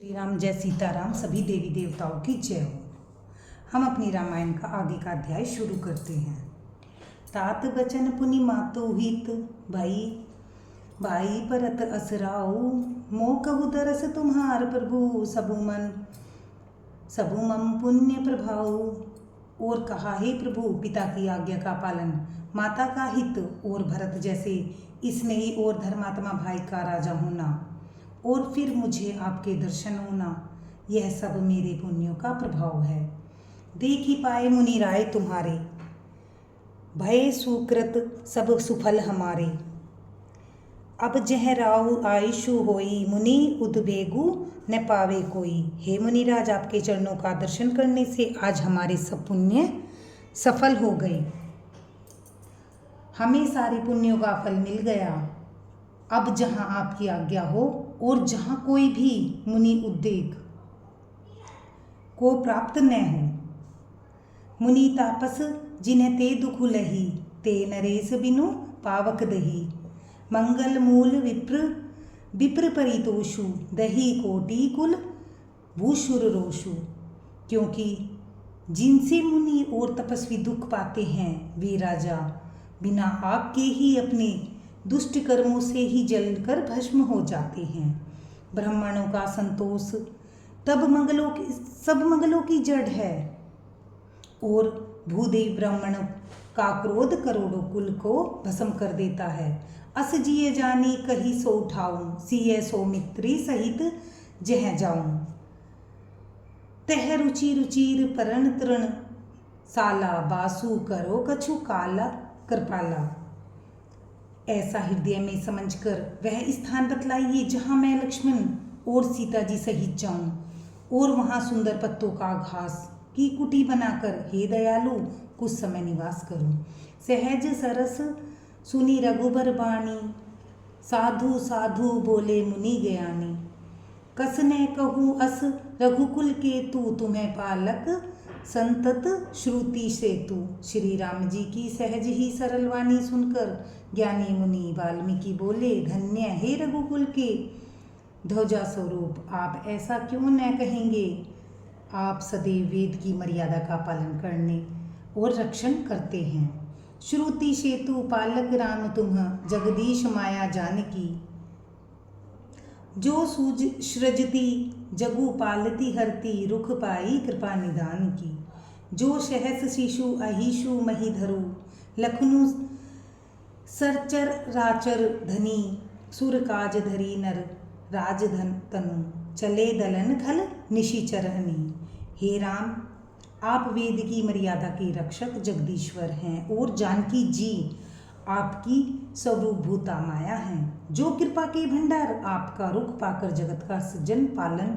श्री राम जय सीताराम। सभी देवी देवताओं की जय हो। हम अपनी रामायण का आगे का अध्याय शुरू करते हैं। तात बचन पुनि मातु हित भाई भाई परत असराऊ मोह कहु दरस तुम्हार प्रभु सबु मम पुण्य प्रभाऊ। और कहा, हे प्रभु, पिता की आज्ञा का पालन, माता का हित और भरत जैसे स्नेही और धर्मात्मा भाई का राजा होना और फिर मुझे आपके दर्शन होना, यह सब मेरे पुण्यों का प्रभाव है। देख ही पाए मुनि राय तुम्हारे, भय सुकृत सब सुफल हमारे। अब जह राउ आयुषु होई मुनि उद्वेगु न पावे कोई। हे मुनिराज, आपके चरणों का दर्शन करने से आज हमारे सब पुण्य सफल हो गए, हमें सारे पुण्यों का फल मिल गया। अब जहाँ आपकी आज्ञा हो और जहाँ कोई भी मुनि उद्वेग को प्राप्त न हो। मुनि तापस जिन्हें ते दुख लही, ते नरेश बिनु पावक दही। मंगल मूल विप्र परितोषु, दही कोटि कुल भूषुर रोषु। क्योंकि जिनसे मुनि और तपस्वी दुख पाते हैं, वे राजा बिना आग के ही अपने दुष्ट कर्मों से ही जलकर भस्म हो जाते हैं। ब्राह्मणों का संतोष सब मंगलों की जड़ है और भूदेव ब्राह्मण का क्रोध करोड़ों कुल को भस्म कर देता है। अस जिये जानी कही सो उठाऊं, सिय सो मित्री सहित जह जाऊं। तह रुचिर परण तृण साला, बासु करो कछु काला कृपाला। ऐसा हृदय में समझकर वह स्थान बतलाइए जहाँ मैं लक्ष्मण और सीता जी सहित जाऊं और वहाँ सुंदर पत्तों का घास की कुटी बनाकर, हे दयालु, कुछ समय निवास करूं। सहज सरस सुनी रघुबर बाणी, साधु साधु बोले मुनि ज्ञानी। कसने कहूँ अस रघुकुल के तू, तुम्हें पालक संतत श्रुति से तू। श्री राम जी की सहज ही सरल वाणी सुनकर ज्ञानी मुनि वाल्मीकि बोले, धन्य हे रघुकुल के ध्वजा स्वरूप, आप ऐसा क्यों न कहेंगे। आप सदैव वेद की मर्यादा का पालन करने और रक्षण करते हैं। श्रुति सेतु पालक राम तुम, जगदीश माया जानकी। जो सूझ सृजती जगु पालती हरती, रुख पाई कृपा निदान की। जो सहस शिशु अहिषु मही धरु, लखनु सरचर राचर धनी। सुर काज धरी नर राजधन तनु, चले दलन खल निशिचरहनी। हे राम, आप वेद की मर्यादा के रक्षक जगदीश्वर हैं और जानकी जी आपकी स्वरूपभूता माया हैं, जो कृपा के भंडार आपका रुख पाकर जगत का सृजन पालन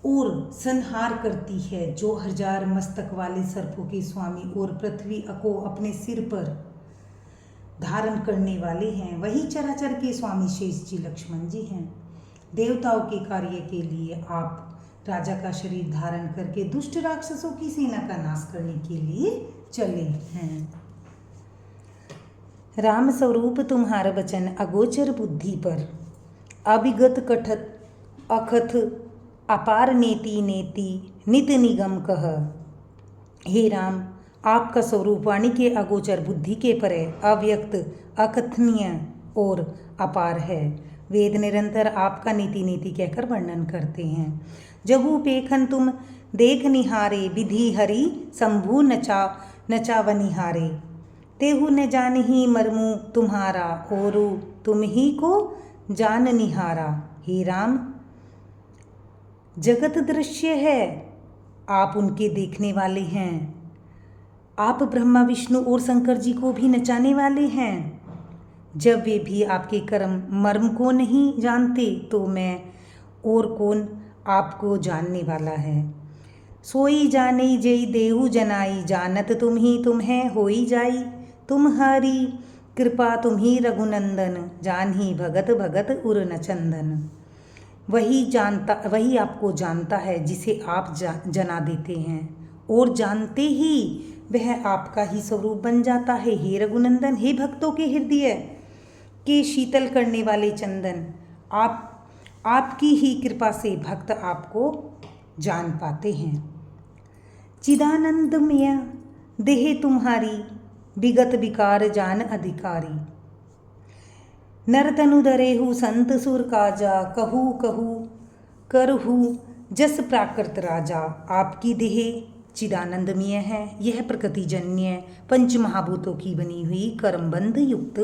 और संहार करती है। जो 1000 मस्तक वाले सर्पों के स्वामी और पृथ्वी को अपने सिर पर धारण करने वाले हैं, वही चराचर के स्वामी शेष जी लक्ष्मण जी हैं। देवताओं के कार्य के लिए आप राजा का शरीर धारण करके दुष्ट राक्षसों की सेना का नाश करने के लिए चले हैं। राम स्वरूप तुम्हारा वचन अगोचर बुद्धि पर, अभिगत कठत अखथ अपार नेति नेति नित निगम कह। हे राम, आपका स्वरूप वाणी के अगोचर, बुद्धि के परे, अव्यक्त, अकथनीय और अपार है। वेद निरंतर आपका नीति नीति कहकर वर्णन करते हैं। जगु पेखन तुम देख निहारे, विधि हरि शंभु नचावनिहारे। तेहु न जान ही मर्मु तुम्हारा, औरु तुम ही को जान निहारा। हे राम, जगत दृश्य है, आप उनके देखने वाले हैं। आप ब्रह्मा विष्णु और शंकर जी को भी नचाने वाले हैं। जब वे भी आपके कर्म मर्म को नहीं जानते, तो मैं और कौन आपको जानने वाला है। सोई जाने जई देहु जनाई, जानत तुम ही तुम्हें होई जाई। तुम्हारी कृपा तुम ही रघुनंदन, जान ही भगत भगत उर न चंदन। वही आपको जानता है जिसे आप जना देते हैं, और जानते ही वह आपका ही स्वरूप बन जाता है। हे रघुनंदन, हे भक्तों के हृदय के शीतल करने वाले चंदन, आप आपकी ही कृपा से भक्त आपको जान पाते हैं। चिदानंदमय देह तुम्हारी, विगत विकार जान अधिकारी। नर तनु धरेहु संत सुर काजा, कहू कहू करहु जस प्राकृत राजा। आपकी देह चिदानंदमय है, यह प्रकृतिजन्य पंच महाभूतों की बनी हुई कर्मबंध युक्त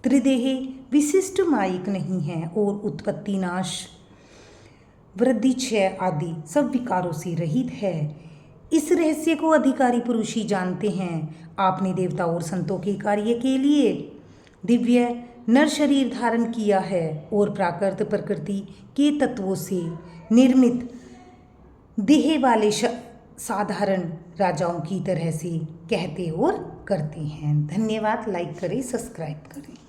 त्रिदेह विशिष्ट मायिक नहीं है और उत्पत्ति नाश वृद्धि क्षय आदि सब विकारों से रहित है। इस रहस्य को अधिकारी पुरुष ही जानते हैं। आपने देवता और संतों के कार्य के लिए दिव्य नर शरीर धारण किया है और प्राकृत प्रकृति के तत्वों से निर्मित देह वाले साधारण राजाओं की तरह से कहते और करते हैं। धन्यवाद। लाइक करें, सब्सक्राइब करें।